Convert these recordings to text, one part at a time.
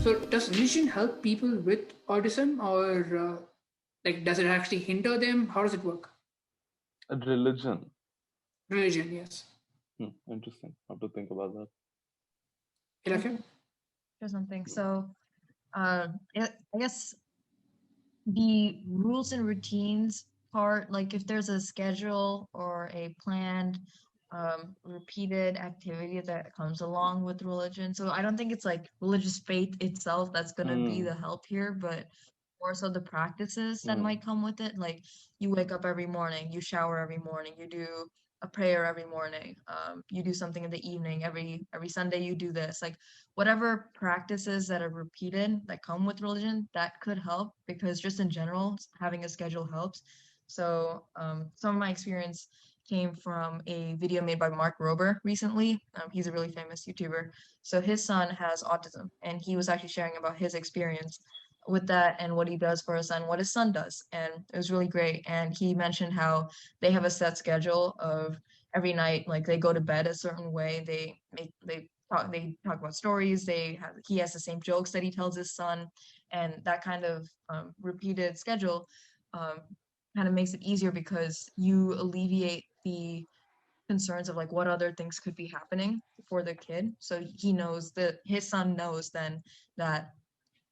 So does religion help people with autism, or like does it actually hinder them? How does it work? Religion. Religion, yes. Interesting. I have to think about that. Ilakkiya? Or something. So I guess the rules and routines part, like if there's a schedule or a planned repeated activity that comes along with religion. So I don't think it's like religious faith itself that's going to be the help here, but more so the practices that might come with it. Like you wake up every morning, you shower every morning, you do a prayer every morning, you do something in the evening, every Sunday you do this. Like whatever practices that are repeated that come with religion, that could help, because just in general having a schedule helps. So some of my experience came from a video made by Mark Rober recently. He's a really famous YouTuber. So his son has autism, and he was actually sharing about his experience with that and what he does for his son, what his son does. And it was really great. And he mentioned how they have a set schedule of every night, like they go to bed a certain way. They talk about stories. He has the same jokes that he tells his son, and that kind of repeated schedule kind of makes it easier, because you alleviate the concerns of like what other things could be happening for the kid. So he knows that his son knows then that,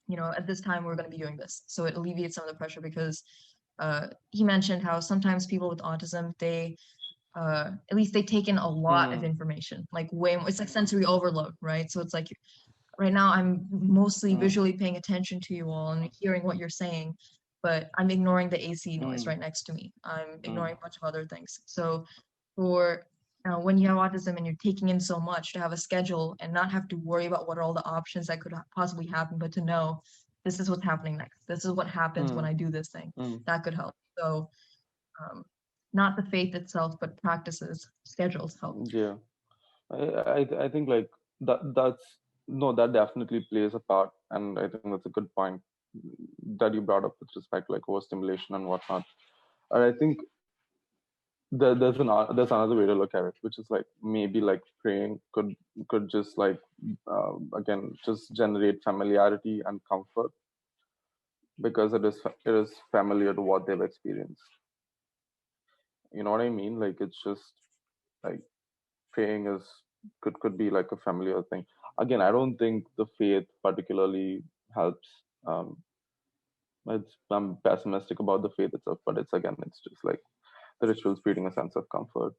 you know, at this time we're going to be doing this. So it alleviates some of the pressure, because he mentioned how sometimes people with autism, they at least they take in a lot of information, like way more. It's like sensory overload, right? So it's like right now I'm mostly visually paying attention to you all and hearing what you're saying, but I'm ignoring the AC noise right next to me. I'm ignoring a bunch of other things. So for when you have autism and you're taking in so much, to have a schedule and not have to worry about what are all the options that could possibly happen, but to know this is what's happening next. This is what happens when I do this thing. That could help. So not the faith itself, but practices, schedules help. Yeah, I think like that's no, that definitely plays a part, and I think that's a good point that you brought up with respect to like overstimulation and whatnot. And I think there's another way to look at it, which is like maybe like praying could just like again just generate familiarity and comfort, because it is familiar to what they've experienced. You know what I mean? Like it's just like praying is could be like a familiar thing. Again, I don't think the faith particularly helps. Um, I'm pessimistic about the faith itself, but it's just like the rituals creating a sense of comfort.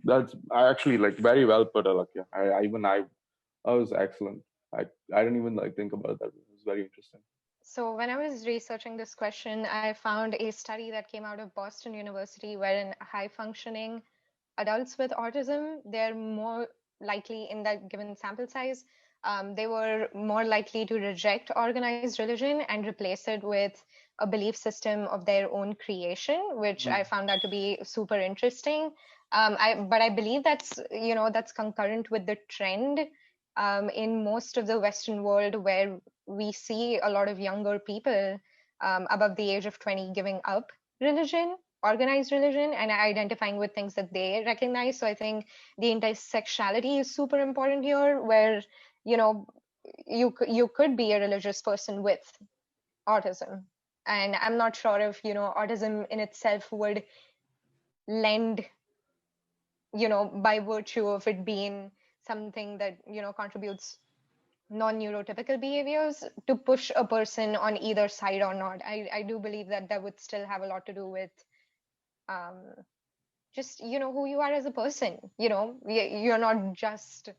That's I actually like very well put, Ilakkiya. I was excellent. I didn't even like think about that. It was very interesting. So when I was researching this question, I found a study that came out of Boston University, wherein high functioning adults with autism, they're more likely in that given sample size, they were more likely to reject organized religion and replace it with a belief system of their own creation, which I found that to be super interesting. But I believe that's concurrent with the trend in most of the Western world, where we see a lot of younger people above the age of 20 giving up religion, organized religion, and identifying with things that they recognize. So I think the intersectionality is super important here, where you could be a religious person with autism, and I'm not sure if autism in itself would lend, by virtue of it being something that contributes non-neurotypical behaviors, to push a person on either side or not. I do believe that would still have a lot to do with just who you are as a person. You're not just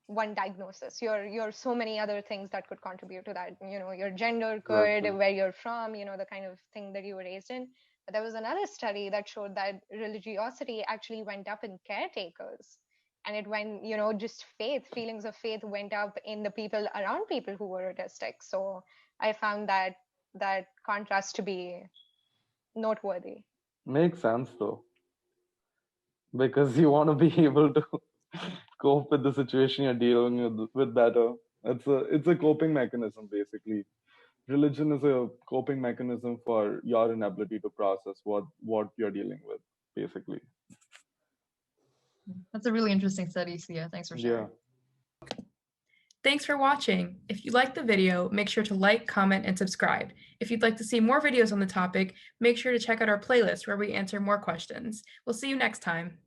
one diagnosis. You're so many other things that could contribute to that. Your gender could, where you're from, the kind of thing that you were raised in. But there was another study that showed that religiosity actually went up in caretakers, and it went, just feelings of faith went up in the people around people who were autistic. So I found that contrast to be noteworthy. Makes sense though, because you want to be able to cope with the situation you're dealing with better. It's a coping mechanism basically. Religion is a coping mechanism for your inability to process what you're dealing with, basically. That's a really interesting study, Sia. Thanks for sharing. Thanks for watching. If you liked the video, make sure to like, comment, and subscribe. If you'd like to see more videos on the topic, make sure to check out our playlist where we answer more questions. We'll see you next time.